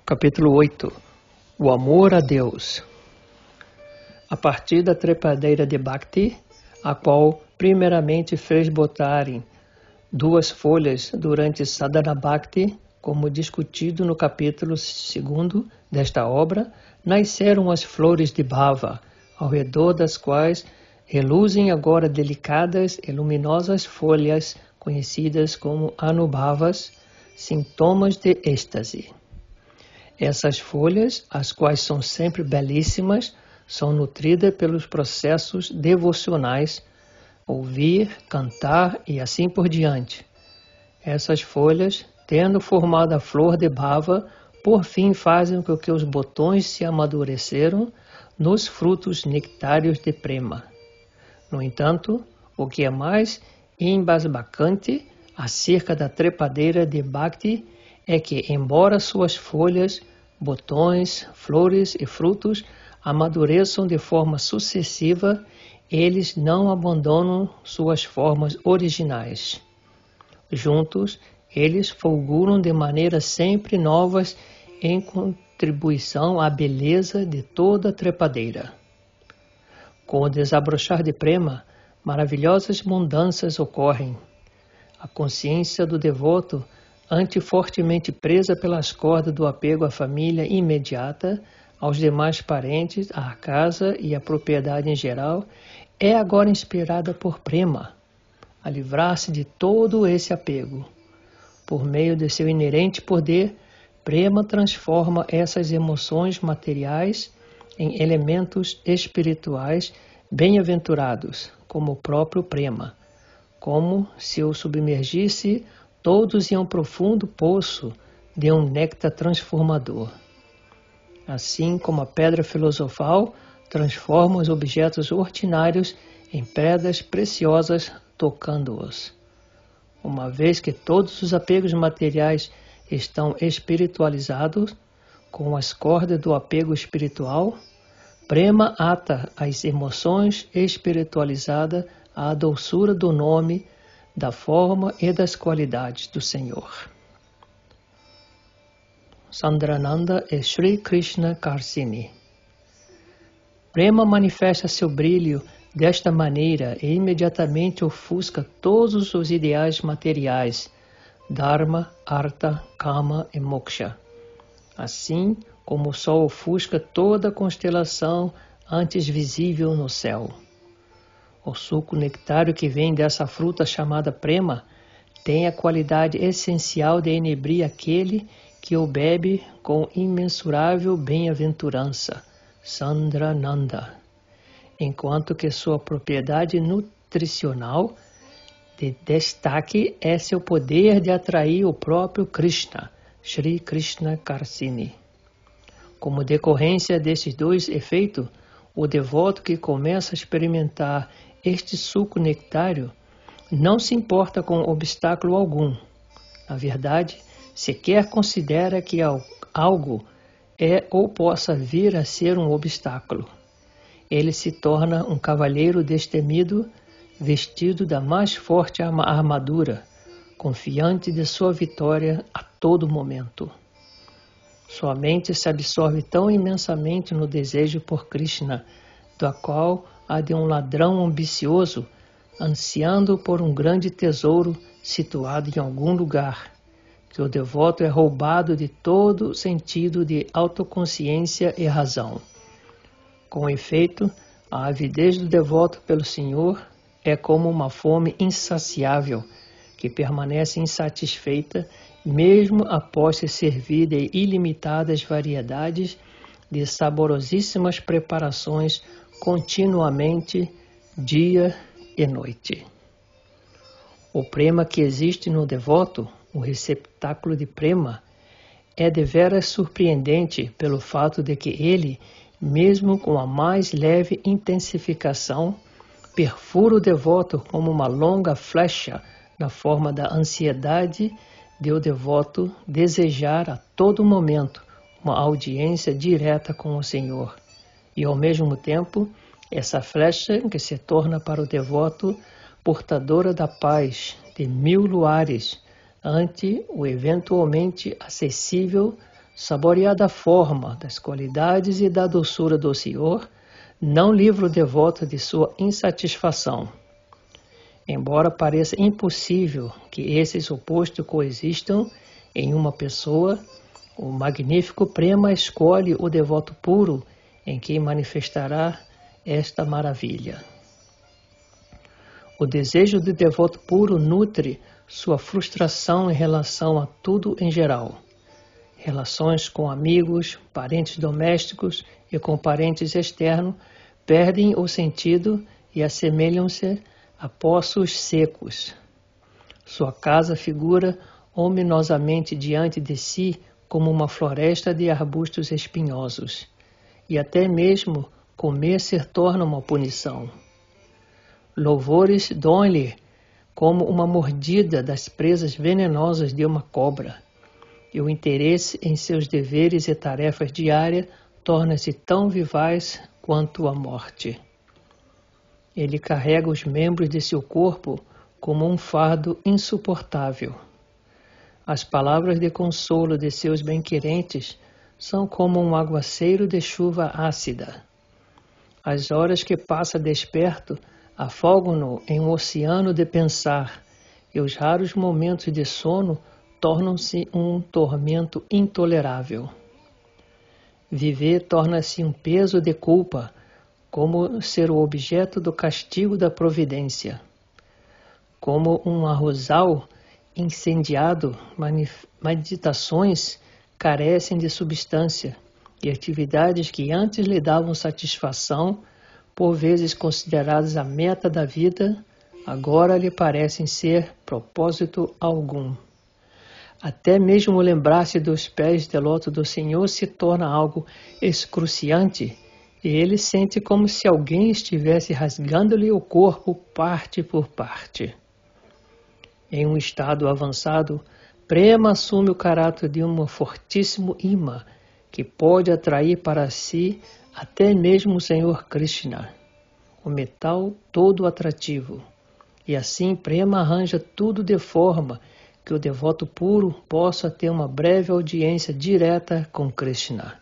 Capítulo 8. O amor a Deus. A partir da trepadeira de Bhakti, a qual primeiramente fez botarem 2 folhas durante Sadhana Bhakti, como discutido no capítulo 2 desta obra, nasceram as flores de Bhava, ao redor das quais reluzem agora delicadas e luminosas folhas conhecidas como Anubhavas, sintomas de êxtase. Essas folhas, as quais são sempre belíssimas, são nutridas pelos processos devocionais, ouvir, cantar e assim por diante. Essas folhas, tendo formado a flor de Bhava, por fim fazem com que os botões se amadureceram nos frutos nectários de Prema. No entanto, o que é mais embasbacante acerca da trepadeira de Bhakti é que, embora suas folhas, botões, flores e frutos amadureçam de forma sucessiva, eles não abandonam suas formas originais. Juntos, eles fulguram de maneira sempre novas em contribuição à beleza de toda a trepadeira. Com o desabrochar de Prema, maravilhosas mudanças ocorrem. A consciência do devoto, fortemente presa pelas cordas do apego à família imediata, aos demais parentes, à casa e à propriedade em geral, é agora inspirada por Prema, a livrar-se de todo esse apego. Por meio de seu inerente poder, Prema transforma essas emoções materiais em elementos espirituais bem-aventurados, como o próprio Prema, como se o submergisse todos em um profundo poço de um néctar transformador. Assim como a pedra filosofal transforma os objetos ordinários em pedras preciosas tocando-os. Uma vez que todos os apegos materiais estão espiritualizados, com as cordas do apego espiritual, Prema ata as emoções espiritualizadas à doçura do nome, da forma e das qualidades do Senhor. Sandrananda e Sri Krishna Karsini. Prema manifesta seu brilho desta maneira e imediatamente ofusca todos os ideais materiais, Dharma, Artha, Kama e Moksha. Assim como o sol ofusca toda a constelação antes visível no céu. O suco nectário que vem dessa fruta chamada Prema tem a qualidade essencial de enebrir aquele que o bebe com imensurável bem-aventurança, Sandrananda, enquanto que sua propriedade nutricional de destaque é seu poder de atrair o próprio Krishna, Sri Krishna Karsini. Como decorrência desses 2 efeitos, o devoto que começa a experimentar este suco nectário não se importa com obstáculo algum. Na verdade, sequer considera que algo é ou possa vir a ser um obstáculo. Ele se torna um cavaleiro destemido, vestido da mais forte armadura, confiante de sua vitória a todo momento. Sua mente se absorve tão imensamente no desejo por Krishna, do qual a de um ladrão ambicioso, ansiando por um grande tesouro situado em algum lugar, que o devoto é roubado de todo sentido de autoconsciência e razão. Com efeito, a avidez do devoto pelo Senhor é como uma fome insaciável, que permanece insatisfeita mesmo após se servir de ilimitadas variedades de saborosíssimas preparações continuamente, dia e noite. O Prema que existe no devoto, o receptáculo de Prema, é deveras surpreendente pelo fato de que ele, mesmo com a mais leve intensificação, perfura o devoto como uma longa flecha na forma da ansiedade de o devoto desejar a todo momento uma audiência direta com o Senhor. E ao mesmo tempo, essa flecha que se torna para o devoto portadora da paz de 1000 luares ante o eventualmente acessível saborear da forma, das qualidades e da doçura do Senhor, não livra o devoto de sua insatisfação. Embora pareça impossível que esses opostos coexistam em uma pessoa, o magnífico Prema escolhe o devoto puro em quem manifestará esta maravilha. O desejo do devoto puro nutre sua frustração em relação a tudo em geral. Relações com amigos, parentes domésticos e com parentes externos perdem o sentido e assemelham-se a poços secos. Sua casa figura ominosamente diante de si como uma floresta de arbustos espinhosos, e até mesmo comer se torna uma punição. Louvores dão-lhe como uma mordida das presas venenosas de uma cobra, e o interesse em seus deveres e tarefas diárias torna-se tão vivaz quanto a morte. Ele carrega os membros de seu corpo como um fardo insuportável. As palavras de consolo de seus bem-querentes são como um aguaceiro de chuva ácida. As horas que passa desperto afogam-no em um oceano de pensar, e os raros momentos de sono tornam-se um tormento intolerável. Viver torna-se um peso de culpa, como ser o objeto do castigo da providência. Como um arrozal incendiado, meditações carecem de substância, e atividades que antes lhe davam satisfação, por vezes consideradas a meta da vida, agora lhe parecem ser propósito algum. Até mesmo lembrar-se dos pés de loto do Senhor se torna algo excruciante, e ele sente como se alguém estivesse rasgando-lhe o corpo parte por parte. Em um estado avançado, Prema assume o caráter de um fortíssimo imã que pode atrair para si até mesmo o Senhor Krishna, o metal todo atrativo. E assim Prema arranja tudo de forma que o devoto puro possa ter uma breve audiência direta com Krishna.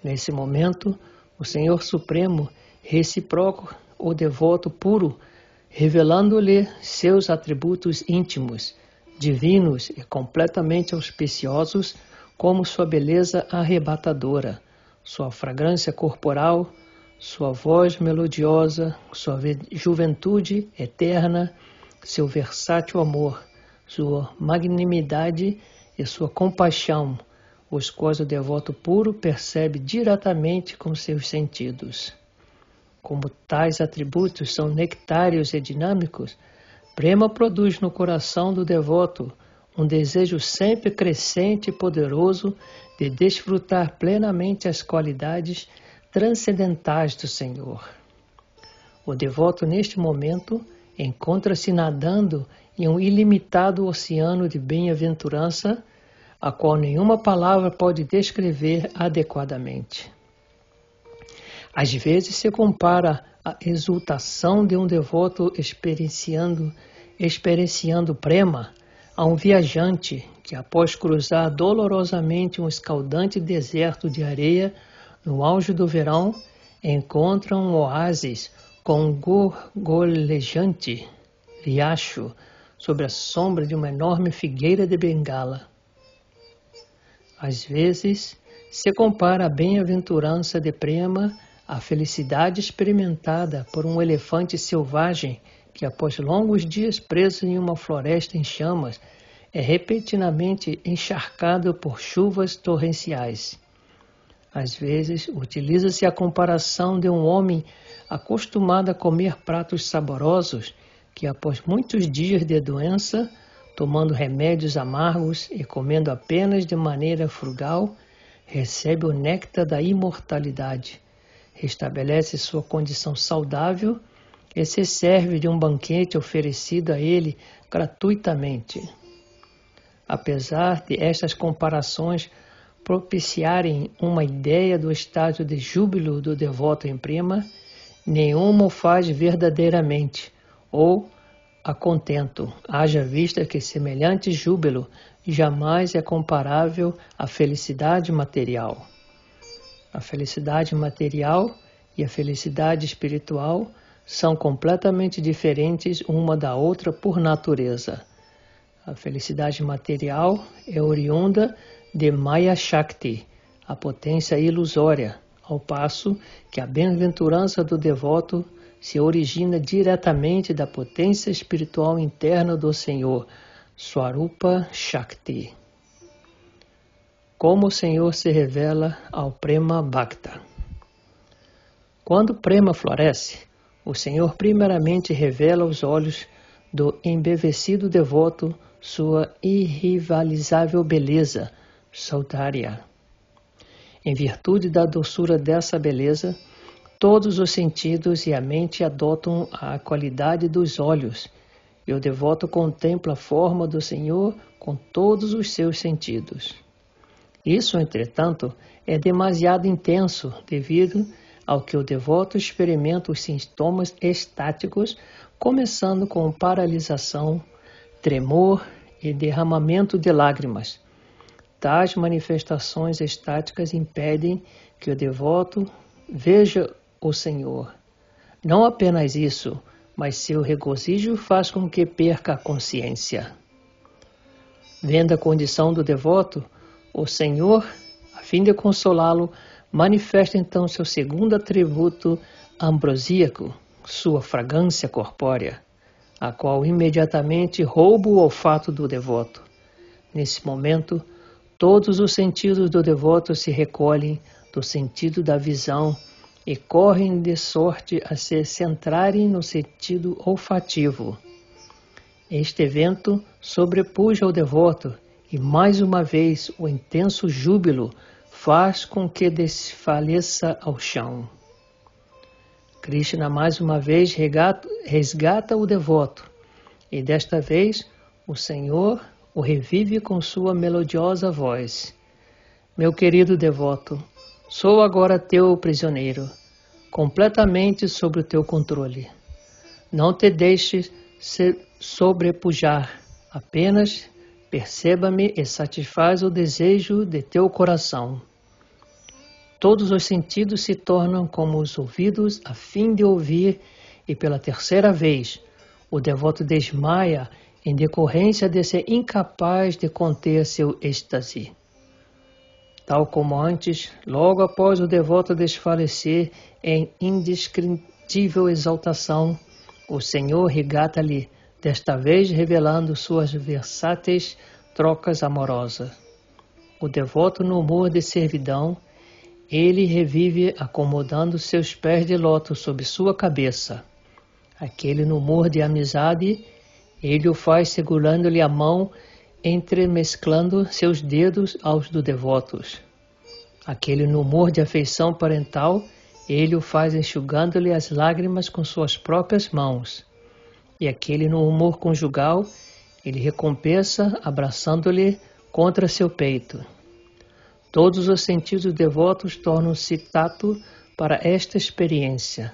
Nesse momento, o Senhor Supremo reciproca o devoto puro, revelando-lhe seus atributos íntimos, divinos e completamente auspiciosos, como sua beleza arrebatadora, sua fragrância corporal, sua voz melodiosa, sua juventude eterna, seu versátil amor, sua magnanimidade e sua compaixão, os quais o devoto puro percebe diretamente com seus sentidos. Como tais atributos são nectários e dinâmicos, Prema produz no coração do devoto um desejo sempre crescente e poderoso de desfrutar plenamente as qualidades transcendentais do Senhor. O devoto, neste momento, encontra-se nadando em um ilimitado oceano de bem-aventurança, a qual nenhuma palavra pode descrever adequadamente. Às vezes se compara a exultação de um devoto experienciando Prema a um viajante que, após cruzar dolorosamente um escaldante deserto de areia no auge do verão, encontra um oásis com um gorgolejante riacho sob a sombra de uma enorme figueira de Bengala. Às vezes se compara a bem-aventurança de Prema à felicidade experimentada por um elefante selvagem que, após longos dias preso em uma floresta em chamas, é repentinamente encharcado por chuvas torrenciais. Às vezes, utiliza-se a comparação de um homem acostumado a comer pratos saborosos que, após muitos dias de doença, tomando remédios amargos e comendo apenas de maneira frugal, recebe o néctar da imortalidade, restabelece sua condição saudável e se serve de um banquete oferecido a ele gratuitamente. Apesar de estas comparações propiciarem uma ideia do estágio de júbilo do devoto em Prema, nenhuma o faz verdadeiramente ou a contento, haja vista que semelhante júbilo jamais é comparável à felicidade material. A felicidade material e a felicidade espiritual são completamente diferentes uma da outra por natureza. A felicidade material é oriunda de Maya Shakti, a potência ilusória, ao passo que a bem-aventurança do devoto se origina diretamente da potência espiritual interna do Senhor, Swarupa Shakti. Como o Senhor se revela ao Prema Bhakta. Quando o Prema floresce, o Senhor primeiramente revela aos olhos do embevecido devoto sua irrivalizável beleza, Saudharya. Em virtude da doçura dessa beleza, todos os sentidos e a mente adotam a qualidade dos olhos, e o devoto contempla a forma do Senhor com todos os seus sentidos. Isso, entretanto, é demasiado intenso devido ao que o devoto experimenta os sintomas estáticos, começando com paralisação, tremor e derramamento de lágrimas. Tais manifestações estáticas impedem que o devoto veja o Senhor. Não apenas isso, mas seu regozijo faz com que perca a consciência. Vendo a condição do devoto, o Senhor, a fim de consolá-lo, manifesta então seu segundo atributo ambrosíaco, sua fragrância corpórea, a qual imediatamente rouba o olfato do devoto. Nesse momento, todos os sentidos do devoto se recolhem do sentido da visão e correm de sorte a se centrarem no sentido olfativo. Este evento sobrepuja o devoto e, mais uma vez, o intenso júbilo faz com que desfaleça ao chão. Krishna mais uma vez resgata o devoto e desta vez o Senhor o revive com sua melodiosa voz. Meu querido devoto, sou agora teu prisioneiro, completamente sob o teu controle. Não te deixes se sobrepujar, apenas perceba-me e satisfaz o desejo de teu coração. Todos os sentidos se tornam como os ouvidos a fim de ouvir e pela terceira vez o devoto desmaia em decorrência de ser incapaz de conter seu êxtase. Tal como antes, logo após o devoto desfalecer em indescritível exaltação, o Senhor regata-lhe, desta vez revelando suas versáteis trocas amorosas. O devoto no humor de servidão, ele revive acomodando seus pés de lótus sob sua cabeça. Aquele no humor de amizade, ele o faz segurando-lhe a mão, entremesclando seus dedos aos do devotos. Aquele no humor de afeição parental, ele o faz enxugando-lhe as lágrimas com suas próprias mãos. E aquele no humor conjugal, ele recompensa abraçando-lhe contra seu peito. Todos os sentidos devotos tornam-se tato para esta experiência,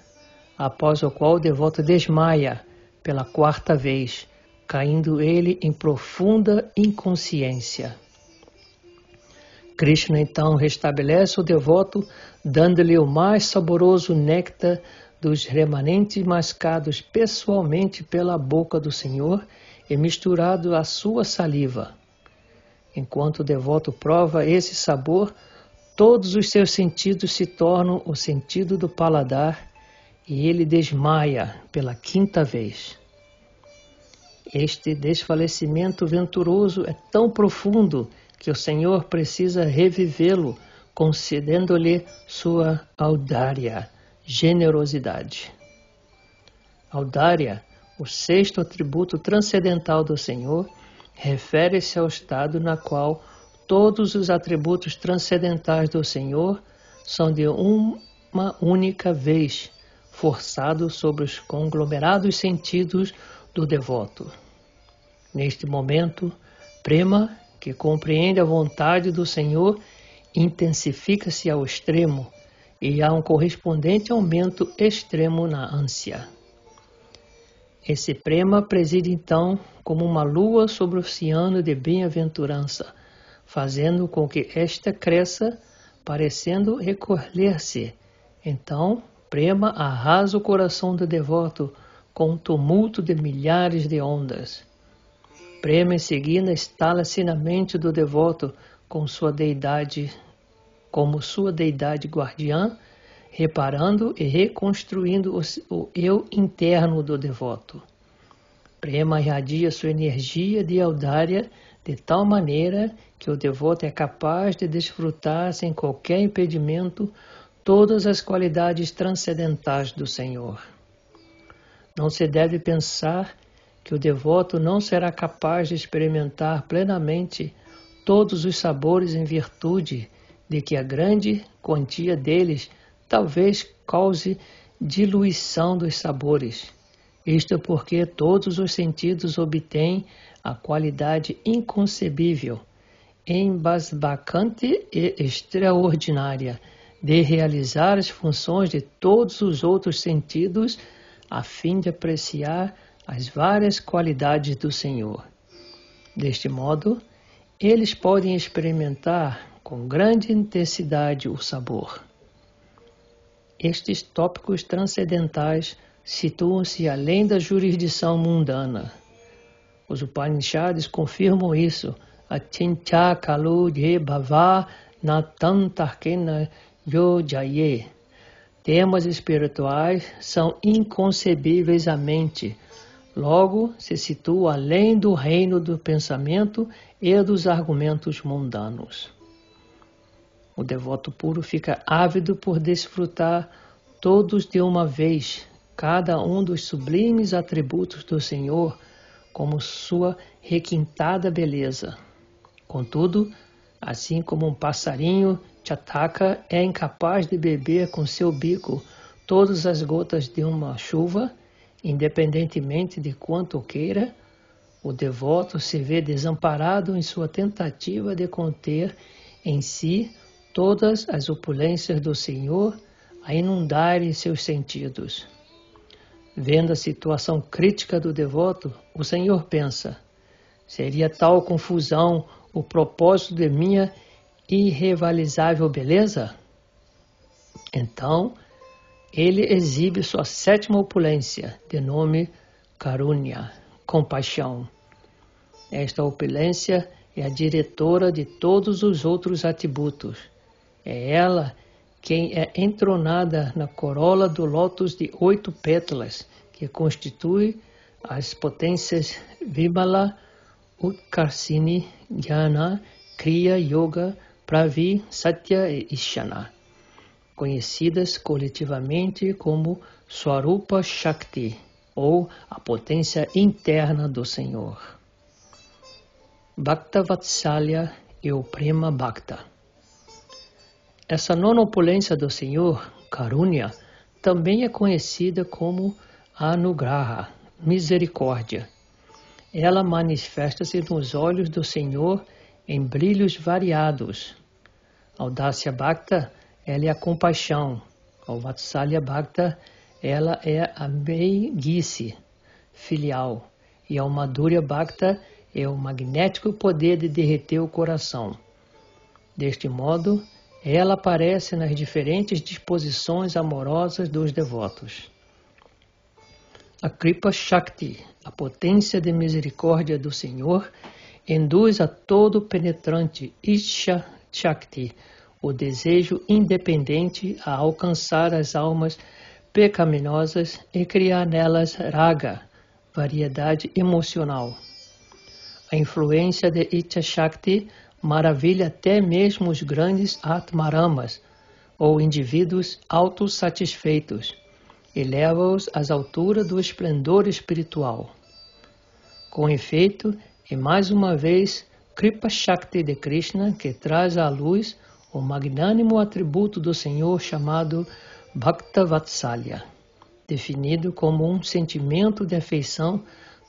após o qual o devoto desmaia pela quarta vez, caindo ele em profunda inconsciência. Krishna então restabelece o devoto, dando-lhe o mais saboroso néctar dos remanentes mascados pessoalmente pela boca do Senhor e misturado à sua saliva. Enquanto o devoto prova esse sabor, todos os seus sentidos se tornam o sentido do paladar e ele desmaia pela quinta vez. Este desfalecimento venturoso é tão profundo que o Senhor precisa revivê-lo, concedendo-lhe sua audária, generosidade. Audária, o sexto atributo transcendental do Senhor, refere-se ao estado na qual todos os atributos transcendentais do Senhor são de uma única vez forçados sobre os conglomerados sentidos do devoto. Neste momento, Prema, que compreende a vontade do Senhor, intensifica-se ao extremo e há um correspondente aumento extremo na ânsia. Esse prema preside então como uma lua sobre o oceano de bem-aventurança, fazendo com que esta cresça, parecendo recolher-se. Então, prema arrasa o coração do devoto com um tumulto de milhares de ondas. Prema em seguida instala-se na mente do devoto com sua deidade, como sua deidade guardiã, reparando e reconstruindo o eu interno do devoto. Prema irradia sua energia de audária de tal maneira que o devoto é capaz de desfrutar sem qualquer impedimento todas as qualidades transcendentais do Senhor. Não se deve pensar que o devoto não será capaz de experimentar plenamente todos os sabores em virtude de que a grande quantia deles talvez cause diluição dos sabores. Isto porque todos os sentidos obtêm a qualidade inconcebível, embasbacante e extraordinária de realizar as funções de todos os outros sentidos a fim de apreciar as várias qualidades do Senhor. Deste modo, eles podem experimentar com grande intensidade o sabor. Estes tópicos transcendentais situam-se além da jurisdição mundana. Os Upanishads confirmam isso. Achincha kalu ye bhava natam tarkena yo jaye. Temas espirituais são inconcebíveis à mente. Logo, se situa além do reino do pensamento e dos argumentos mundanos. O devoto puro fica ávido por desfrutar todos de uma vez, cada um dos sublimes atributos do Senhor, como sua requintada beleza. Contudo, assim como um passarinho chataka é incapaz de beber com seu bico todas as gotas de uma chuva, independentemente de quanto queira, o devoto se vê desamparado em sua tentativa de conter em si todas as opulências do Senhor a inundarem seus sentidos. Vendo a situação crítica do devoto, o Senhor pensa: seria tal confusão o propósito de minha irrivalizável beleza? Então, ele exibe sua sétima opulência, de nome Karunya, compaixão. Esta opulência é a diretora de todos os outros atributos. É ela quem é entronada na corola do lótus de 8 pétalas, que constitui as potências Vimala, Utkarsini, Jnana, Kriya, Yoga, Pravi, Satya e Ishana, conhecidas coletivamente como Swarupa Shakti, ou a potência interna do Senhor. Bhakta Vatsalya e o Prema Bhakta. Essa nona opulência do Senhor, Karunya, também é conhecida como Anugraha, misericórdia. Ela manifesta-se nos olhos do Senhor em brilhos variados. Audácia Bhakta, ela é a compaixão. O Vatsalya Bhakta, ela é a meiguice filial. E a Madhurya Bhakta é o magnético poder de derreter o coração. Deste modo, ela aparece nas diferentes disposições amorosas dos devotos. A Kripa Shakti, a potência de misericórdia do Senhor, induz a todo penetrante Isha Shakti, o desejo independente a alcançar as almas pecaminosas e criar nelas Raga, variedade emocional. A influência de Isha Shakti maravilha até mesmo os grandes Atmaramas, ou indivíduos autossatisfeitos, e leva-os às alturas do esplendor espiritual. Com efeito, é mais uma vez Kripa Shakti de Krishna que traz à luz o magnânimo atributo do Senhor chamado Bhakta Vatsalya, definido como um sentimento de afeição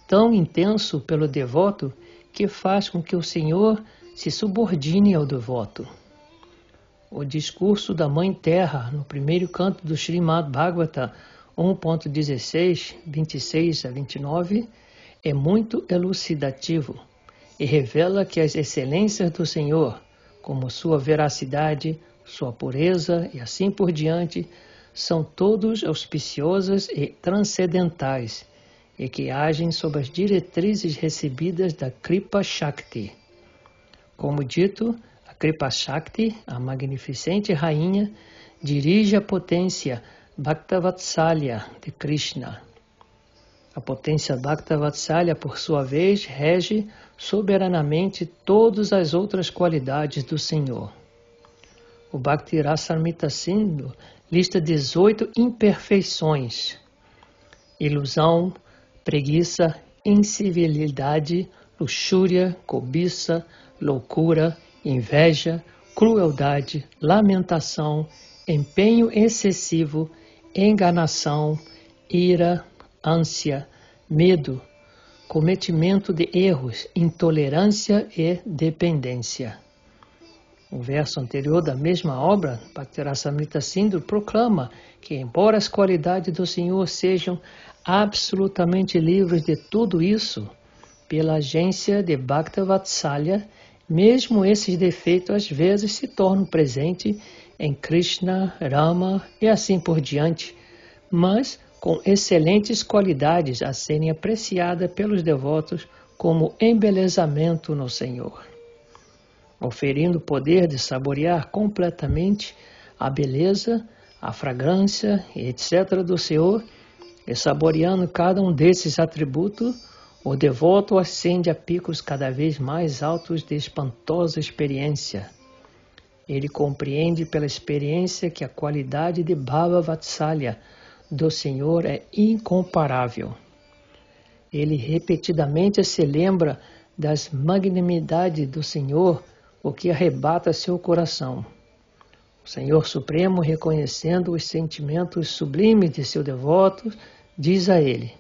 tão intenso pelo devoto que faz com que o Senhor se subordine ao devoto. O discurso da Mãe Terra, no primeiro canto do Srimad Bhagavata, 1.16, 26 a 29, é muito elucidativo e revela que as excelências do Senhor, como sua veracidade, sua pureza e assim por diante, são todos auspiciosas e transcendentais e que agem sob as diretrizes recebidas da Kripa Shakti. Como dito, a Kripa Shakti, a magnificente rainha, dirige a potência Bhaktavatsalya de Krishna. A potência Bhaktavatsalya, por sua vez, rege soberanamente todas as outras qualidades do Senhor. O Bhakti Rasamrita Sindhu lista 18 imperfeições: ilusão, preguiça, incivilidade, luxúria, cobiça, loucura, inveja, crueldade, lamentação, empenho excessivo, enganação, ira, ânsia, medo, cometimento de erros, intolerância e dependência. O verso anterior da mesma obra, Bhakti Rasamrita Sindhu, proclama que, embora as qualidades do Senhor sejam absolutamente livres de tudo isso, pela agência de Bhaktavatsalya, mesmo esses defeitos às vezes se tornam presentes em Krishna, Rama e assim por diante, mas com excelentes qualidades a serem apreciadas pelos devotos como embelezamento no Senhor, oferindo o poder de saborear completamente a beleza, a fragrância e etc. do Senhor, e saboreando cada um desses atributos, o devoto ascende a picos cada vez mais altos de espantosa experiência. Ele compreende pela experiência que a qualidade de Bhava Vatsalya do Senhor é incomparável. Ele repetidamente se lembra das magnanimidades do Senhor, o que arrebata seu coração. O Senhor Supremo, reconhecendo os sentimentos sublimes de seu devoto, diz a ele: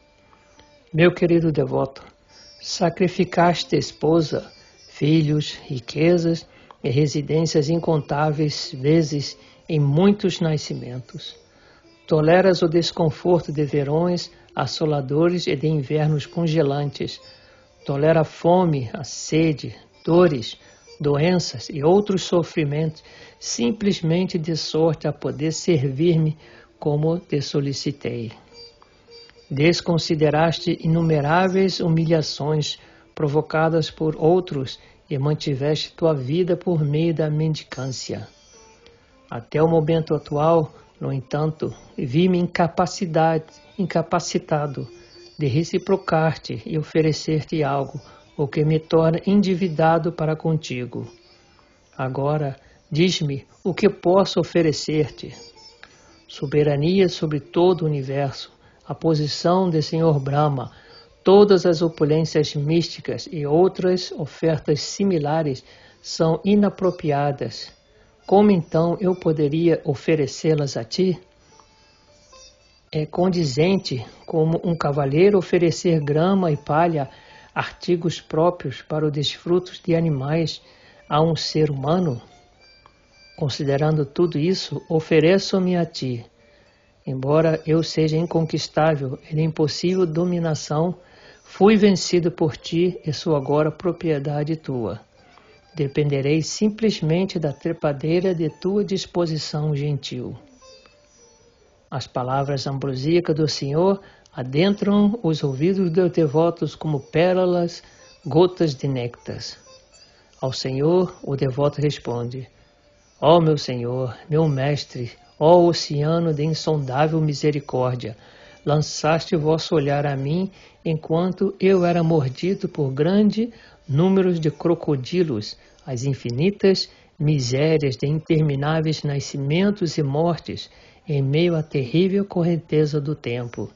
meu querido devoto, sacrificaste esposa, filhos, riquezas e residências incontáveis vezes em muitos nascimentos. Toleras o desconforto de verões assoladores e de invernos congelantes. Tolera a fome, a sede, dores, doenças e outros sofrimentos, simplesmente de sorte a poder servir-me como te solicitei. Desconsideraste inumeráveis humilhações provocadas por outros e mantiveste tua vida por meio da mendicância. Até o momento atual, no entanto, vi-me incapacitado de reciprocar-te e oferecer-te algo, o que me torna endividado para contigo. Agora, diz-me o que posso oferecer-te. Soberania sobre todo o universo, a posição de Senhor Brahma, todas as opulências místicas e outras ofertas similares são inapropriadas. Como então eu poderia oferecê-las a ti? É condizente como um cavalheiro oferecer grama e palha, artigos próprios para o desfruto de animais, a um ser humano? Considerando tudo isso, ofereço-me a ti. Embora eu seja inconquistável e de impossível dominação, fui vencido por ti e sou agora propriedade tua. Dependerei simplesmente da trepadeira de tua disposição gentil. As palavras ambrosíacas do Senhor adentram os ouvidos dos devotos como pérolas, gotas de néctar. Ao Senhor, o devoto responde: ó meu Senhor, meu Mestre, ó oceano de insondável misericórdia, lançaste o vosso olhar a mim enquanto eu era mordido por grande números de crocodilos, as infinitas misérias de intermináveis nascimentos e mortes em meio à terrível correnteza do tempo.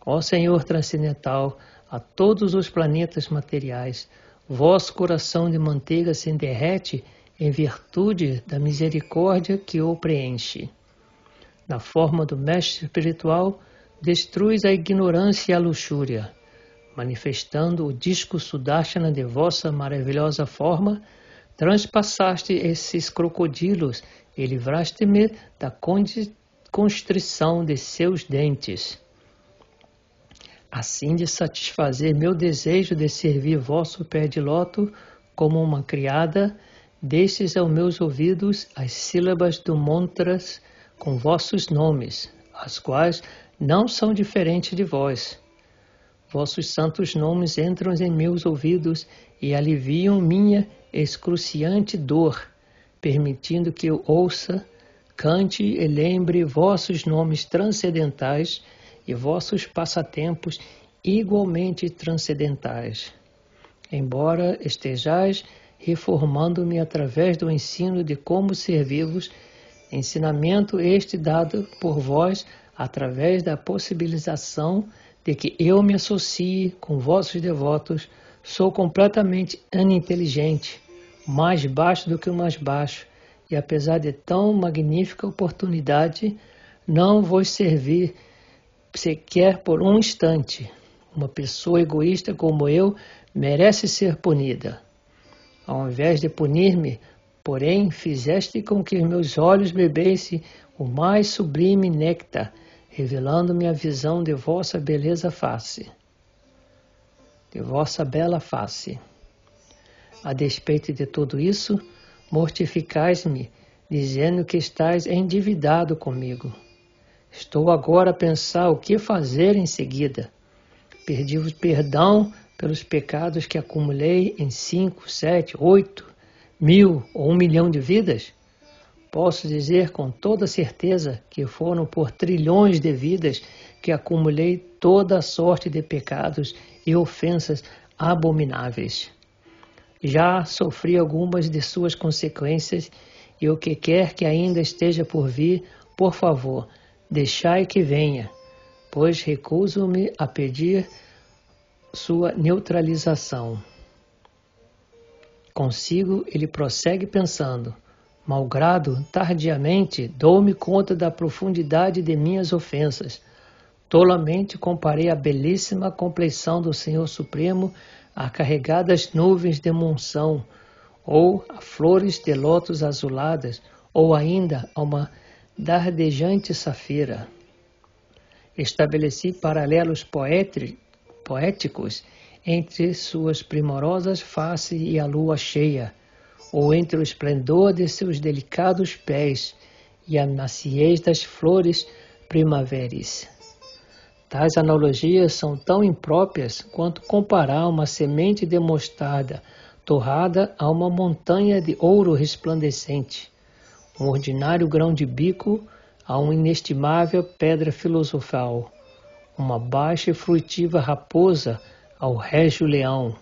Ó Senhor transcendental, a todos os planetas materiais, vosso coração de manteiga se derrete em virtude da misericórdia que o preenche. Na forma do mestre espiritual, destruis a ignorância e a luxúria. Manifestando o disco Sudarshana de vossa maravilhosa forma, transpassaste esses crocodilos e livraste-me da constrição de seus dentes, assim de satisfazer meu desejo de servir vosso pé de loto como uma criada, deixes aos meus ouvidos as sílabas do mantras com vossos nomes, as quais não são diferentes de vós. Vossos santos nomes entram em meus ouvidos e aliviam minha excruciante dor, permitindo que eu ouça, cante e lembre vossos nomes transcendentais e vossos passatempos igualmente transcendentais. Embora estejais reformando-me através do ensino de como servi-vos, ensinamento este dado por vós através da possibilização de que eu me associe com vossos devotos, sou completamente ininteligente, mais baixo do que o mais baixo, e apesar de tão magnífica oportunidade, não vos servir sequer por um instante. Uma pessoa egoísta como eu merece ser punida. Ao invés de punir-me, porém, fizeste com que meus olhos bebessem o mais sublime néctar, revelando-me a visão de vossa beleza face. De vossa bela face. A despeito de tudo isso, mortificais-me, dizendo que estáis endividado comigo. Estou agora a pensar o que fazer em seguida. Pedi-vos perdão pelos pecados que acumulei em 5, 7, 8, 1000 ou 1 milhão de vidas? Posso dizer com toda certeza que foram por trilhões de vidas que acumulei toda a sorte de pecados e ofensas abomináveis. Já sofri algumas de suas consequências e o que quer que ainda esteja por vir, por favor, deixai que venha, pois recuso-me a pedir sua neutralização. Consigo, ele prossegue pensando, malgrado, tardiamente, dou-me conta da profundidade de minhas ofensas. Tolamente comparei a belíssima compleição do Senhor Supremo a carregadas nuvens de monção, ou a flores de lótus azuladas, ou ainda a uma dardejante safira. Estabeleci paralelos poéticos entre suas primorosas faces e a lua cheia, ou entre o esplendor de seus delicados pés e a maciez das flores primaveris. Tais analogias são tão impróprias quanto comparar uma semente de mostarda torrada a uma montanha de ouro resplandecente, um ordinário grão de bico a uma inestimável pedra filosofal, uma baixa e frutiva raposa ao régio leão,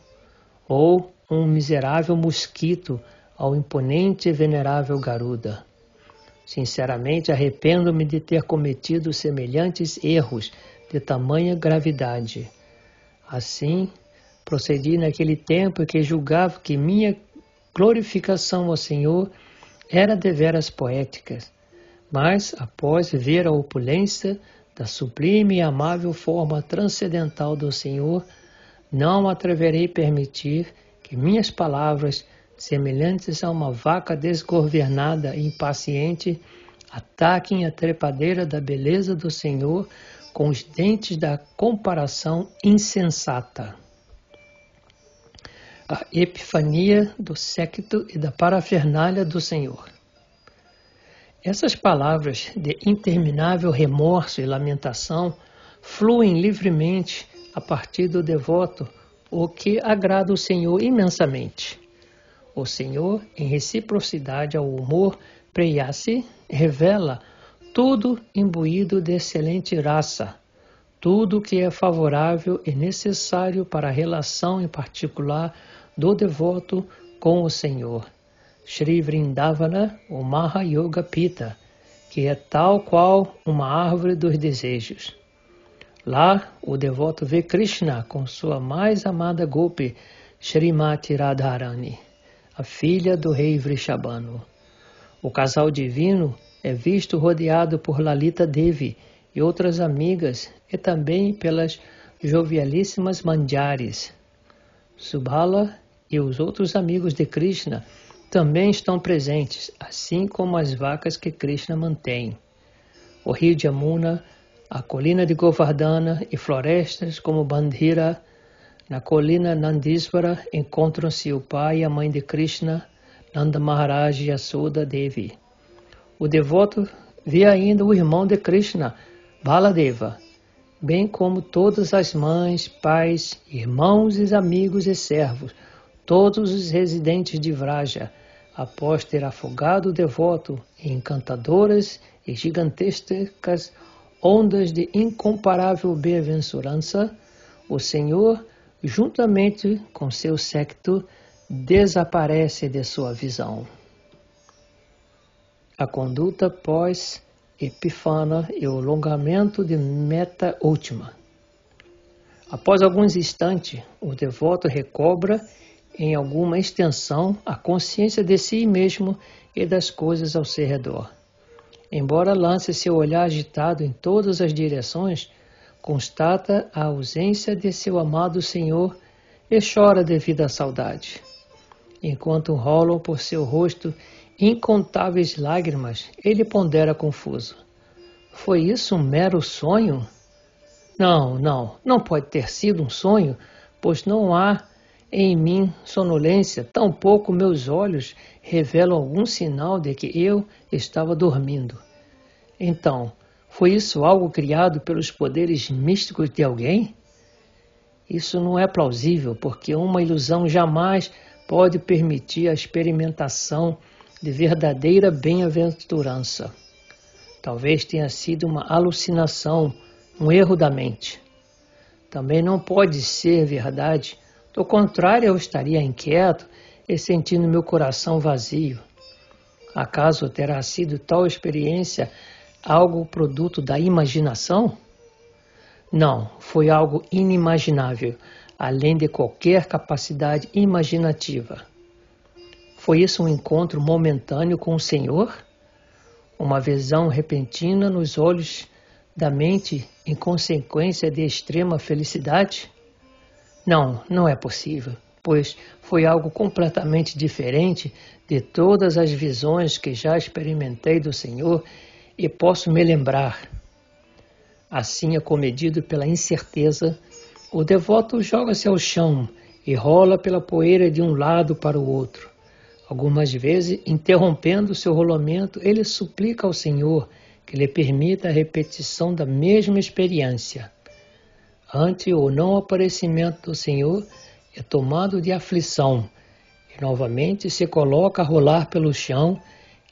ou um miserável mosquito ao imponente e venerável garuda. Sinceramente, arrependo-me de ter cometido semelhantes erros de tamanha gravidade. Assim, procedi naquele tempo que julgava que minha glorificação ao Senhor era deveras poética, mas, após ver a opulência da sublime e amável forma transcendental do Senhor, não atreverei permitir que minhas palavras, semelhantes a uma vaca desgovernada e impaciente, ataquem a trepadeira da beleza do Senhor com os dentes da comparação insensata. A epifania do séquito e da parafernália do Senhor. Essas palavras de interminável remorso e lamentação fluem livremente a partir do devoto, o que agrada o Senhor imensamente. O Senhor, em reciprocidade ao humor preyasi, revela tudo imbuído de excelente raça, tudo que é favorável e necessário para a relação em particular do devoto com o Senhor. Shri Vrindavana, o Mahayoga Pita, que é tal qual uma árvore dos desejos. Lá, o devoto vê Krishna com sua mais amada Gopi, Srimati Radharani, a filha do rei Vrishabhanu. O casal divino é visto rodeado por Lalita Devi e outras amigas e também pelas jovialíssimas Manjaris. Subhala e os outros amigos de Krishna também estão presentes, assim como as vacas que Krishna mantém. o rio de Yamuna, a colina de Govardhana e florestas como Bandhira. Na colina Nandisvara encontram-se o pai e a mãe de Krishna, Nanda Maharaj e Yashoda Devi. O devoto vê ainda o irmão de Krishna, Baladeva, bem como todas as mães, pais, irmãos e amigos e servos, todos os residentes de Vraja, após ter afogado o devoto em encantadoras e gigantescas ondas de incomparável bem-aventurança, o Senhor, juntamente com seu séquito, desaparece de sua visão. A conduta pós-epifana e o alongamento de meta última. Após alguns instantes, o devoto recobra em alguma extensão a consciência de si mesmo e das coisas ao seu redor. Embora lance seu olhar agitado em todas as direções, constata a ausência de seu amado Senhor e chora devido à saudade. Enquanto rolam por seu rosto incontáveis lágrimas, ele pondera confuso. Foi isso um mero sonho? Não pode ter sido um sonho, pois não há em mim sonolência, tampouco meus olhos revelam algum sinal de que eu estava dormindo. Então, foi isso algo criado pelos poderes místicos de alguém? Isso não é plausível, porque uma ilusão jamais pode permitir a experimentação de verdadeira bem-aventurança. Talvez tenha sido uma alucinação, um erro da mente. Também não pode ser verdade. Do contrário, eu estaria inquieto e sentindo meu coração vazio. Acaso terá sido tal experiência algo produto da imaginação? Não, foi algo inimaginável, além de qualquer capacidade imaginativa. Foi isso um encontro momentâneo com o Senhor? Uma visão repentina nos olhos da mente em consequência de extrema felicidade? Não é possível, pois foi algo completamente diferente de todas as visões que já experimentei do Senhor e posso me lembrar. Assim, acomedido pela incerteza, o devoto joga-se ao chão e rola pela poeira de um lado para o outro. Algumas vezes, interrompendo seu rolamento, ele suplica ao Senhor que lhe permita a repetição da mesma experiência. Ante o não aparecimento do Senhor, é tomado de aflição e novamente se coloca a rolar pelo chão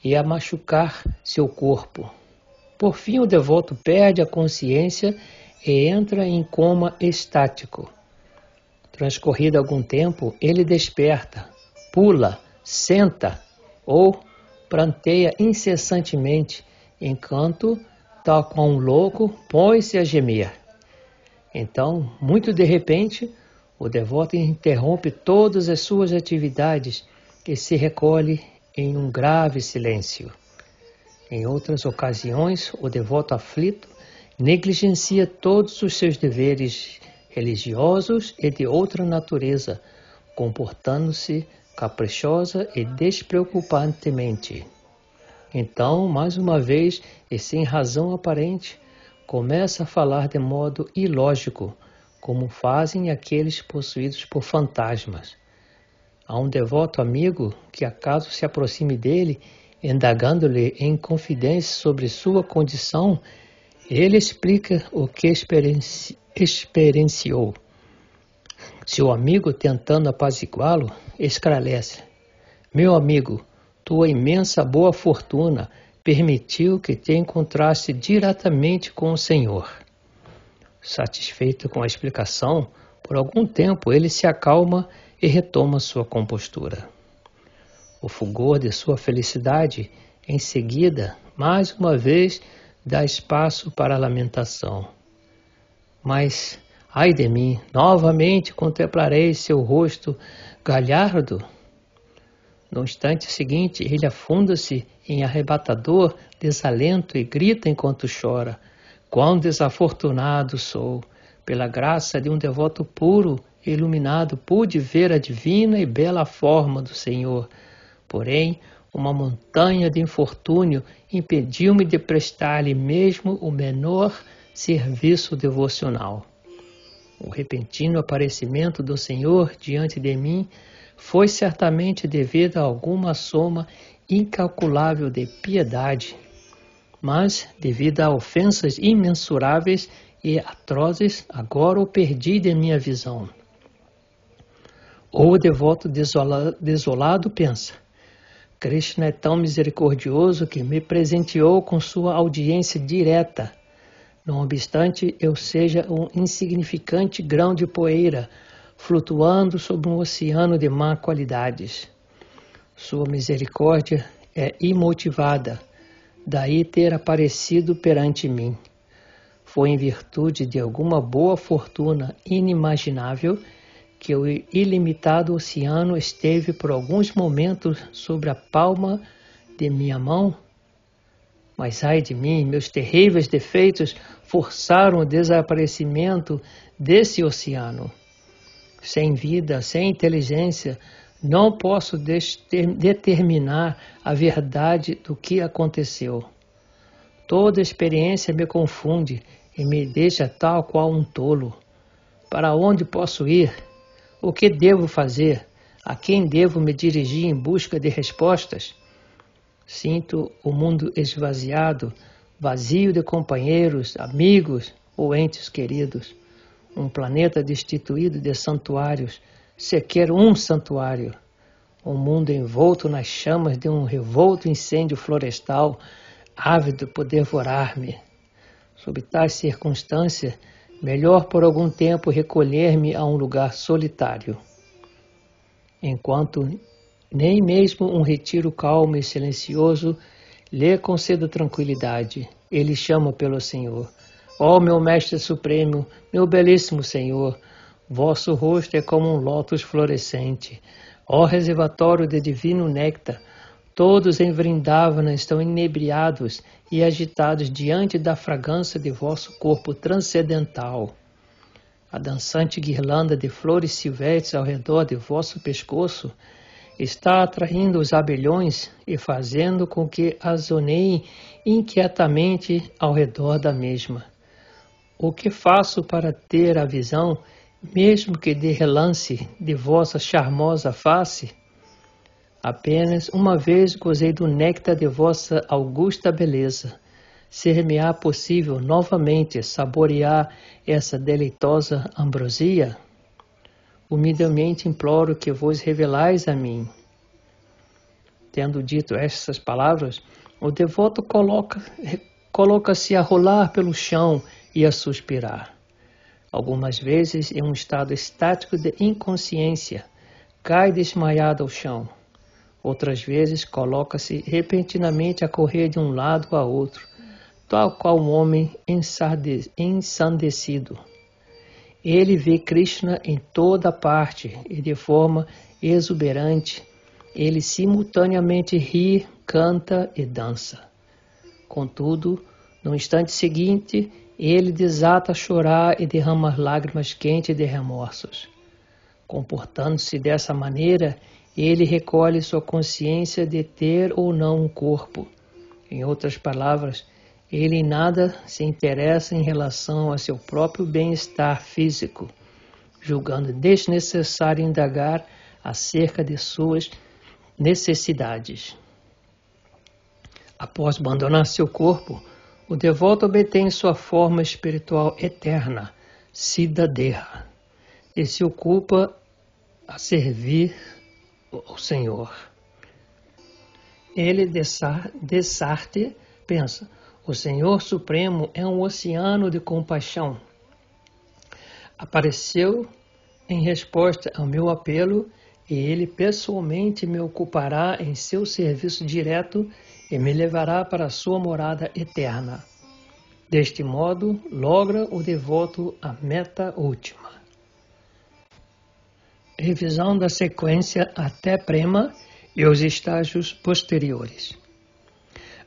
e a machucar seu corpo. Por fim, o devoto perde a consciência e entra em coma estático. Transcorrido algum tempo, ele desperta, pula, senta ou pranteia incessantemente, enquanto, tal como um louco, põe-se a gemer. Então, muito de repente, o devoto interrompe todas as suas atividades e se recolhe em um grave silêncio. Em outras ocasiões, o devoto aflito negligencia todos os seus deveres religiosos e de outra natureza, comportando-se caprichosa e despreocupantemente. Então, mais uma vez, e sem razão aparente, começa a falar de modo ilógico, como fazem aqueles possuídos por fantasmas. Há um devoto amigo que acaso se aproxime dele, indagando-lhe em confidência sobre sua condição, ele explica o que experienciou. Seu amigo, tentando apaziguá-lo, esclarece: Meu amigo, tua imensa boa fortuna permitiu que te encontrasse diretamente com o Senhor. Satisfeito com a explicação, por algum tempo ele se acalma e retoma sua compostura. O fulgor de sua felicidade, em seguida, mais uma vez, dá espaço para a lamentação. Mas, ai de mim, novamente contemplarei seu rosto galhardo. No instante seguinte, ele afunda-se em arrebatador desalento e grita enquanto chora: Quão desafortunado sou! Pela graça de um devoto puro e iluminado, pude ver a divina e bela forma do Senhor. Porém, Uma montanha de infortúnio impediu-me de prestar-lhe mesmo o menor serviço devocional. O repentino aparecimento do Senhor diante de mim foi certamente devido a alguma soma incalculável de piedade, mas devido a ofensas imensuráveis e atrozes, agora o perdi de minha visão. Ou o devoto desolado pensa: Krishna é tão misericordioso que me presenteou com sua audiência direta. Não obstante eu seja um insignificante grão de poeira, flutuando sobre um oceano de má qualidades. Sua misericórdia é imotivada, daí ter aparecido perante mim. Foi em virtude de alguma boa fortuna inimaginável que o ilimitado oceano esteve por alguns momentos sobre a palma de minha mão. Mas ai de mim, meus terríveis defeitos forçaram o desaparecimento desse oceano. Sem vida, sem inteligência, não posso determinar a verdade do que aconteceu. Toda experiência me confunde e me deixa tal qual um tolo. Para onde posso ir? O que devo fazer? A quem devo me dirigir em busca de respostas? Sinto o mundo esvaziado, vazio de companheiros, amigos ou entes queridos. Um planeta destituído de santuários, sequer um santuário. Um mundo envolto nas chamas de um revolto incêndio florestal, ávido por devorar-me. Sob tais circunstâncias, melhor por algum tempo recolher-me a um lugar solitário. Enquanto nem mesmo um retiro calmo e silencioso lhe conceda tranquilidade, ele chama pelo Senhor. Ó meu Mestre Supremo, meu belíssimo Senhor, vosso rosto é como um lótus florescente. Ó reservatório de divino néctar, todos em Vrindavana estão inebriados e agitados diante da fragrância de vosso corpo transcendental. A dançante guirlanda de flores silvestres ao redor de vosso pescoço está atraindo os abelhões e fazendo com que azoneiem inquietamente ao redor da mesma. O que faço para ter a visão, mesmo que de relance, de vossa charmosa face? Apenas uma vez gozei do néctar de vossa augusta beleza. Ser-me-á possível novamente saborear essa deleitosa ambrosia? Humildemente imploro que vos revelais a mim. Tendo dito estas palavras, o devoto coloca-se a rolar pelo chão e a suspirar. Algumas vezes, em um estado estático de inconsciência, cai desmaiado ao chão. Outras vezes, coloca-se repentinamente a correr de um lado a outro, tal qual um homem ensandecido. Ele vê Krishna em toda parte e de forma exuberante. Ele simultaneamente ri, canta e dança. Contudo, no instante seguinte, ele desata a chorar e derrama lágrimas quentes de remorsos. Comportando-se dessa maneira, ele recolhe sua consciência de ter ou não um corpo. Em outras palavras, ele em nada se interessa em relação a seu próprio bem-estar físico, julgando desnecessário indagar acerca de suas necessidades. Após abandonar seu corpo, o devoto obtém sua forma espiritual eterna, Siddhadeha, e se ocupa a servir ao Senhor. Ele, Desarte, pensa: o Senhor Supremo é um oceano de compaixão. Apareceu em resposta ao meu apelo e ele pessoalmente me ocupará em seu serviço direto e me levará para a sua morada eterna. Deste modo, logra o devoto a meta última. Revisão da sequência até Prema e os estágios posteriores.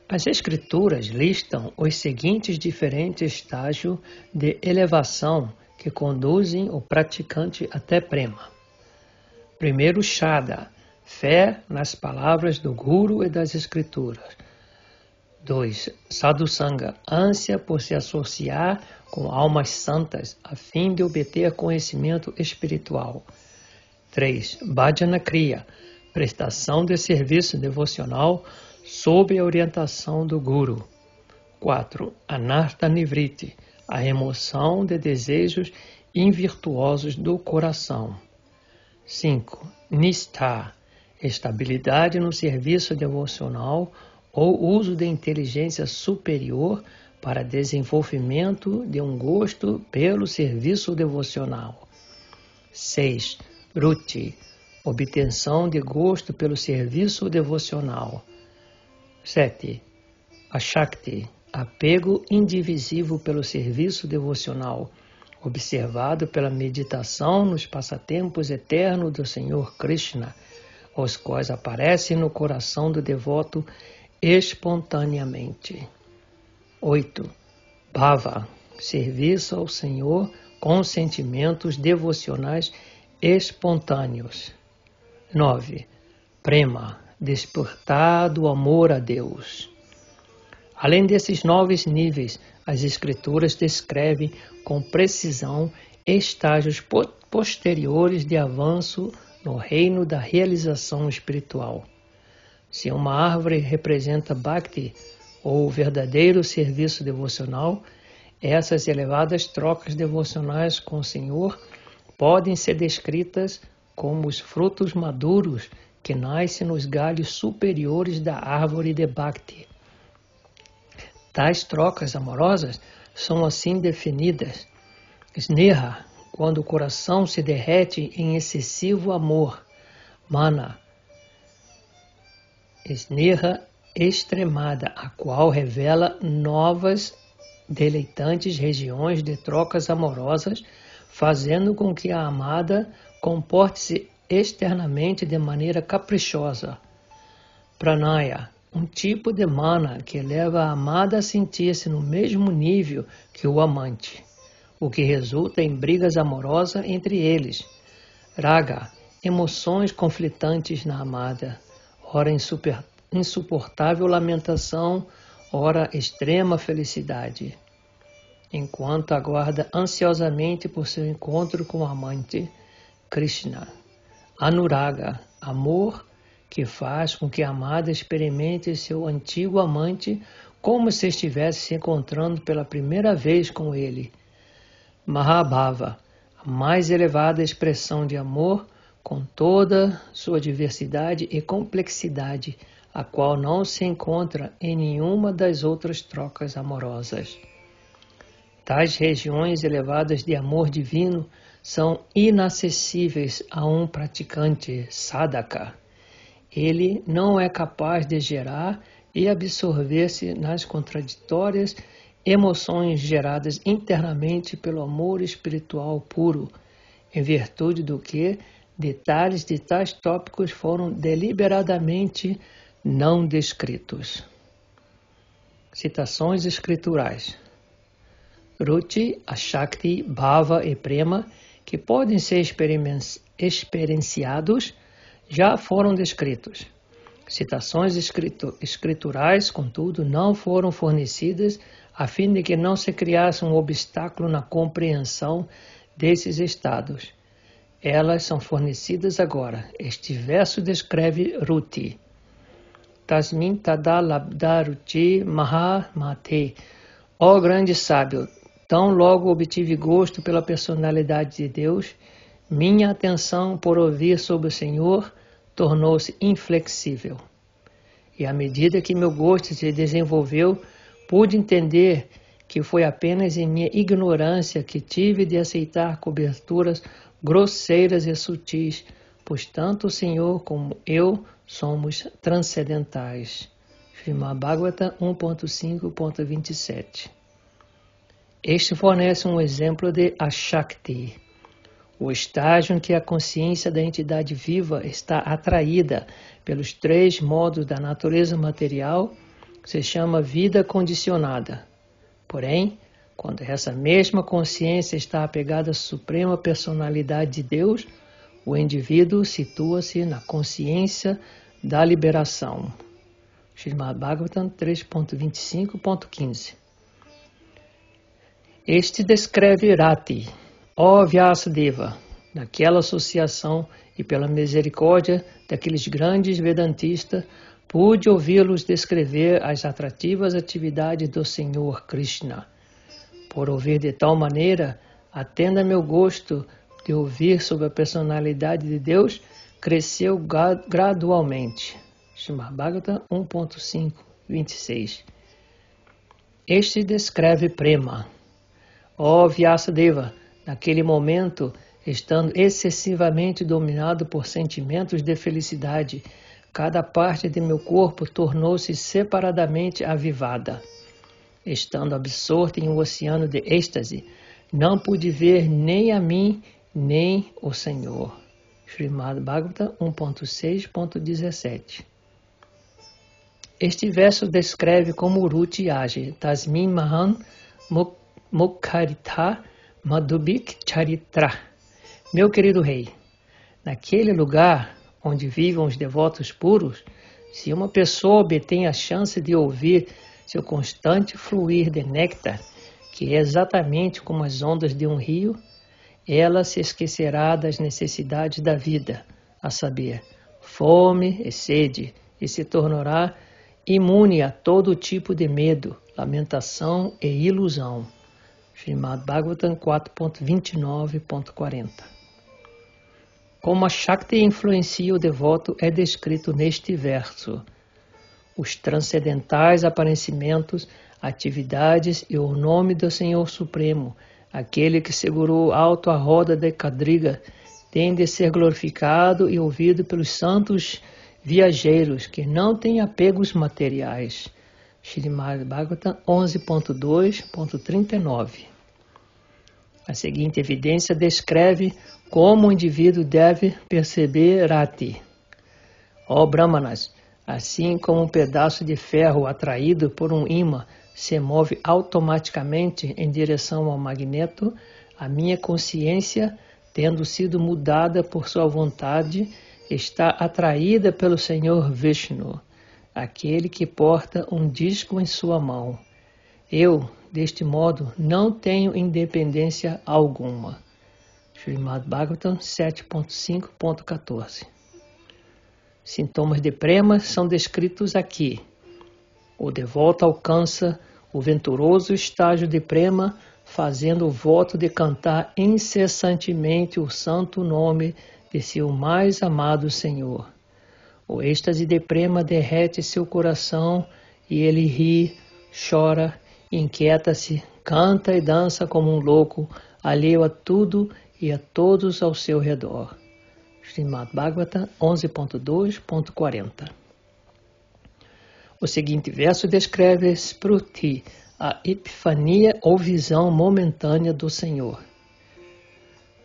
As Escrituras listam os seguintes diferentes estágios de elevação que conduzem o praticante até Prema. Primeiro, Shraddha, fé nas palavras do Guru e das Escrituras. 2. Sadhusanga, ânsia por se associar com almas santas, a fim de obter conhecimento espiritual. 3. Bhajana Kriya, prestação de serviço devocional sob a orientação do Guru. 4. Anartha Nivriti, a remoção de desejos invirtuosos do coração. 5. Nistha, estabilidade no serviço devocional ou uso de inteligência superior para desenvolvimento de um gosto pelo serviço devocional. 6. Ruti, obtenção de gosto pelo serviço devocional. 7. Ashakti, apego indivisível pelo serviço devocional, observado pela meditação nos passatempos eternos do Senhor Krishna, os quais aparecem no coração do devoto espontaneamente. 8. Bhava, serviço ao Senhor com sentimentos devocionais espontâneos. 9. Prema, despertar do amor a Deus. Além desses 9 níveis, as Escrituras descrevem com precisão estágios posteriores de avanço no reino da realização espiritual. Se uma árvore representa Bhakti, ou verdadeiro serviço devocional, essas elevadas trocas devocionais com o Senhor podem ser descritas como os frutos maduros que nascem nos galhos superiores da árvore de Bhakti. Tais trocas amorosas são assim definidas: Sneha, quando o coração se derrete em excessivo amor; Mana, Sneha extremada, a qual revela novas, deleitantes regiões de trocas amorosas, fazendo com que a amada comporte-se externamente de maneira caprichosa. Pranaya, um tipo de mana que leva a amada a sentir-se no mesmo nível que o amante, o que resulta em brigas amorosas entre eles. Raga, emoções conflitantes na amada, ora insuportável lamentação, ora extrema felicidade, enquanto aguarda ansiosamente por seu encontro com o amante, Krishna. Anuraga, amor que faz com que a amada experimente seu antigo amante como se estivesse se encontrando pela primeira vez com ele. Mahabhava, a mais elevada expressão de amor, com toda sua diversidade e complexidade, a qual não se encontra em nenhuma das outras trocas amorosas. Tais regiões elevadas de amor divino são inacessíveis a um praticante sadhaka. Ele não é capaz de gerar e absorver-se nas contraditórias emoções geradas internamente pelo amor espiritual puro, em virtude do que detalhes de tais tópicos foram deliberadamente não descritos. Citações escriturais. Ruti, Ashakti, Bhava e Prema, que podem ser experienciados, já foram descritos. Citações escriturais, contudo, não foram fornecidas a fim de que não se criasse um obstáculo na compreensão desses estados. Elas são fornecidas agora. Este verso descreve Ruti. Tasmin tada labda ruti maha mate. Ó grande sábio, tão logo obtive gosto pela personalidade de Deus, minha atenção por ouvir sobre o Senhor tornou-se inflexível. E à medida que meu gosto se desenvolveu, pude entender que foi apenas em minha ignorância que tive de aceitar coberturas grosseiras e sutis, pois tanto o Senhor como eu somos transcendentais. Srimad Bhagavatam 1.5.27. Este fornece um exemplo de Ashakti, o estágio em que a consciência da entidade viva está atraída pelos 3 modos da natureza material, se chama vida condicionada. Porém, quando essa mesma consciência está apegada à suprema personalidade de Deus, o indivíduo situa-se na consciência da liberação. Srimad Bhagavatam 3.25.15. Este descreve Rati, ó Vyasadeva, naquela associação e pela misericórdia daqueles grandes vedantistas, pude ouvi-los descrever as atrativas atividades do Senhor Krishna. Por ouvir de tal maneira, atenda meu gosto de ouvir sobre a personalidade de Deus, cresceu gradualmente. Srimad Bhagavatam 1.5.26. Este descreve Prema. Ó Vyasadeva, naquele momento, estando excessivamente dominado por sentimentos de felicidade, cada parte de meu corpo tornou-se separadamente avivada. Estando absorto em um oceano de êxtase, não pude ver nem a mim, nem o Senhor. Srimad Bhagavatam 1.6.17. Este verso descreve como Ruti age. Tasmin Mahan Mukharita Madhubik Charitra. Meu querido rei, naquele lugar onde vivem os devotos puros, se uma pessoa obtém a chance de ouvir seu constante fluir de néctar, que é exatamente como as ondas de um rio, ela se esquecerá das necessidades da vida, a saber, fome e sede, e se tornará imune a todo tipo de medo, lamentação e ilusão. Srimad Bhagavatam 4.29.40. Como a Shakti influencia o devoto é descrito neste verso. Os transcendentais aparecimentos, atividades e o nome do Senhor Supremo, aquele que segurou alto a roda de Kadriga, tem de ser glorificado e ouvido pelos santos viajeiros que não têm apegos materiais. Srimad Bhagavatam 11.2.39. A seguinte evidência descreve como o indivíduo deve perceber Rati. Ó Brahmanas, assim como um pedaço de ferro atraído por um ímã se move automaticamente em direção ao magneto, a minha consciência, tendo sido mudada por sua vontade, está atraída pelo Senhor Vishnu, aquele que porta um disco em sua mão. Eu, deste modo, não tenho independência alguma. Srimad Bhagavatam 7.5.14. Sintomas de prema são descritos aqui. O devoto alcança o venturoso estágio de prema, fazendo o voto de cantar incessantemente o santo nome de seu mais amado Senhor. O êxtase de prema derrete seu coração e ele ri, chora, inquieta-se, canta e dança como um louco, alheio a tudo e a todos ao seu redor. Srimad Bhagavatam 11.2.40. O seguinte verso descreve Spruti, a epifania ou visão momentânea do Senhor.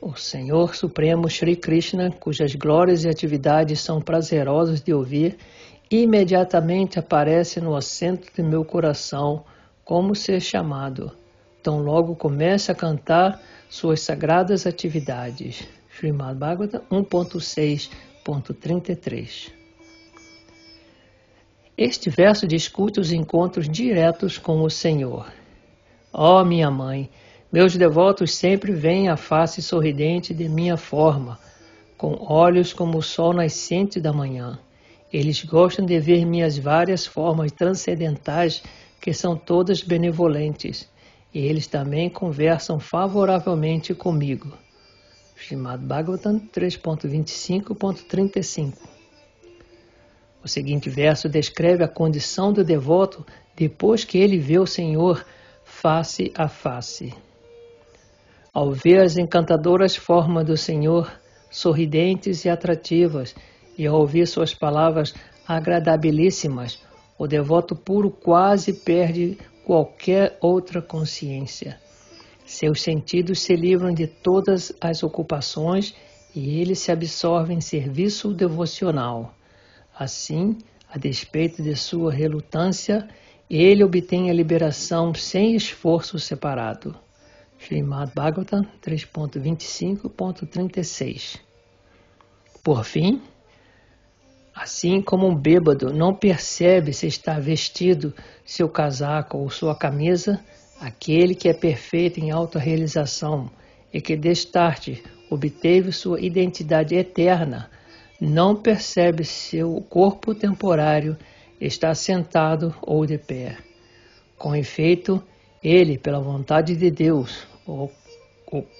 O Senhor Supremo Shri Krishna, cujas glórias e atividades são prazerosas de ouvir, imediatamente aparece no assento de meu coração como ser chamado. Tão logo começa a cantar suas sagradas atividades. Srimad Bhagavatam 1.6.33. Este verso discute os encontros diretos com o Senhor. Ó minha mãe, meus devotos sempre veem a face sorridente de minha forma, com olhos como o sol nascente da manhã. Eles gostam de ver minhas várias formas transcendentais, que são todas benevolentes, e eles também conversam favoravelmente comigo. Srimad Bhagavatam 3.25.35. O seguinte verso descreve a condição do devoto depois que ele vê o Senhor face a face. Ao ver as encantadoras formas do Senhor, sorridentes e atrativas, e ao ouvir suas palavras agradabilíssimas, o devoto puro quase perde qualquer outra consciência. Seus sentidos se livram de todas as ocupações e ele se absorve em serviço devocional. Assim, a despeito de sua relutância, ele obtém a liberação sem esforço separado. Srimad Bhagavatam 3.25.36. Por fim, assim como um bêbado não percebe se está vestido seu casaco ou sua camisa, aquele que é perfeito em autorrealização e que destarte obteve sua identidade eterna, não percebe se seu corpo temporário está sentado ou de pé. Com efeito, ele, pela vontade de Deus, o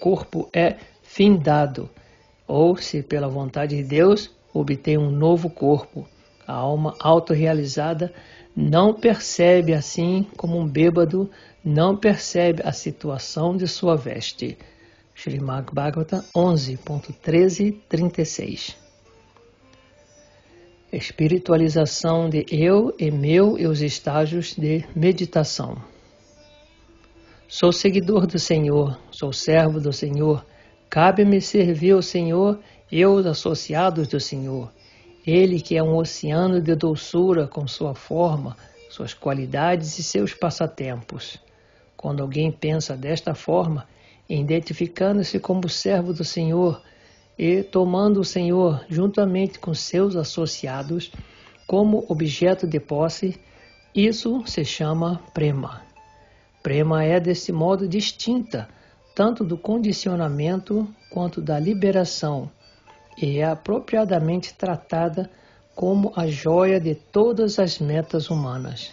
corpo é findado, ou se pela vontade de Deus obtém um novo corpo. A alma autorrealizada não percebe, assim como um bêbado não percebe a situação de sua veste. Srimad Bhagavatam 11.13-36. Espiritualização de eu e meu e os estágios de meditação. Sou seguidor do Senhor, sou servo do Senhor, cabe-me servir ao Senhor e os associados do Senhor. Ele que é um oceano de doçura com sua forma, suas qualidades e seus passatempos. Quando alguém pensa desta forma, identificando-se como servo do Senhor e tomando o Senhor juntamente com seus associados como objeto de posse, isso se chama prema. Prema é desse modo distinta, tanto do condicionamento quanto da liberação, e é apropriadamente tratada como a joia de todas as metas humanas.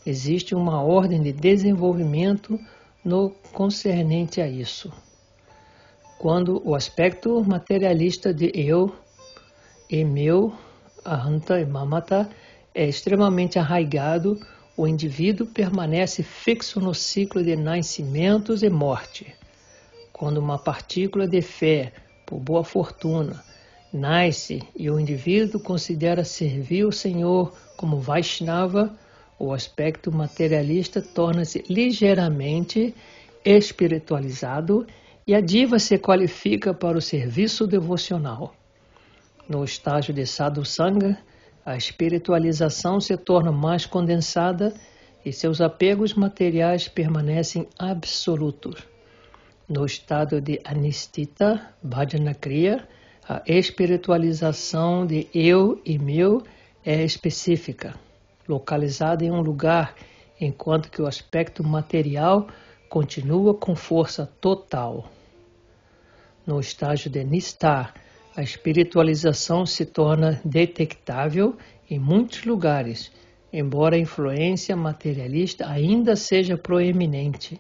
Existe uma ordem de desenvolvimento no concernente a isso. Quando o aspecto materialista de eu e meu, ahanta e mamata, é extremamente arraigado, o indivíduo permanece fixo no ciclo de nascimentos e morte. Quando uma partícula de fé, por boa fortuna, nasce e o indivíduo considera servir o Senhor como Vaishnava, o aspecto materialista torna-se ligeiramente espiritualizado e a diva se qualifica para o serviço devocional. No estágio de sadhusanga, a espiritualização se torna mais condensada e seus apegos materiais permanecem absolutos. No estado de anistita, bhajana kriya, a espiritualização de eu e meu é específica, localizada em um lugar, enquanto que o aspecto material continua com força total. No estágio de nistha, a espiritualização se torna detectável em muitos lugares, embora a influência materialista ainda seja proeminente.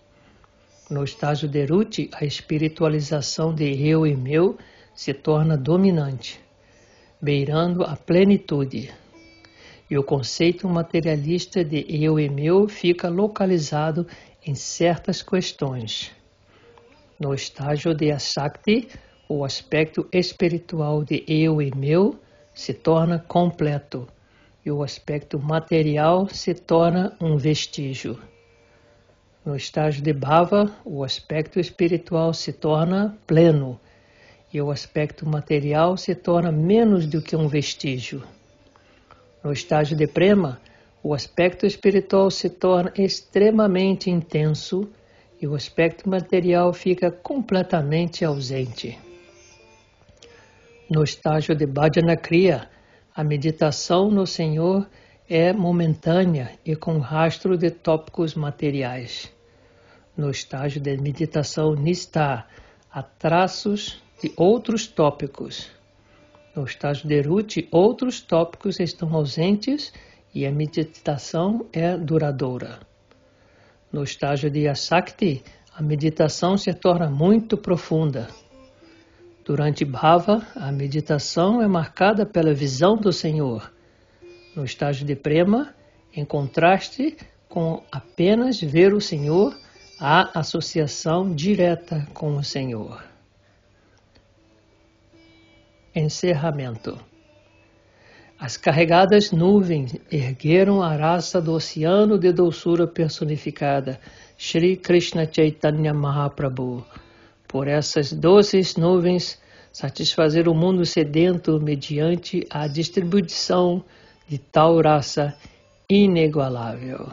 No estágio de ruti, a espiritualização de eu e meu se torna dominante, beirando a plenitude. E o conceito materialista de eu e meu fica localizado em certas questões. No estágio de asakti, o aspecto espiritual de eu e meu se torna completo e o aspecto material se torna um vestígio. No estágio de bhava, o aspecto espiritual se torna pleno e o aspecto material se torna menos do que um vestígio. No estágio de prema, o aspecto espiritual se torna extremamente intenso e o aspecto material fica completamente ausente. No estágio de bhajana kriya, a meditação no Senhor é momentânea e com rastro de tópicos materiais. No estágio de meditação nistha, há traços de outros tópicos. No estágio de ruti, outros tópicos estão ausentes e a meditação é duradoura. No estágio de asakti, a meditação se torna muito profunda. Durante bhava, a meditação é marcada pela visão do Senhor. No estágio de prema, em contraste com apenas ver o Senhor, há associação direta com o Senhor. Encerramento. As carregadas nuvens ergueram a raça do oceano de doçura personificada, Shri Krishna Chaitanya Mahaprabhu. Por essas doces nuvens, satisfazer o mundo sedento mediante a distribuição de tal raça inigualável.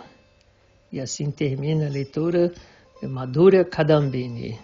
E assim termina a leitura de Madhurya Kadambini.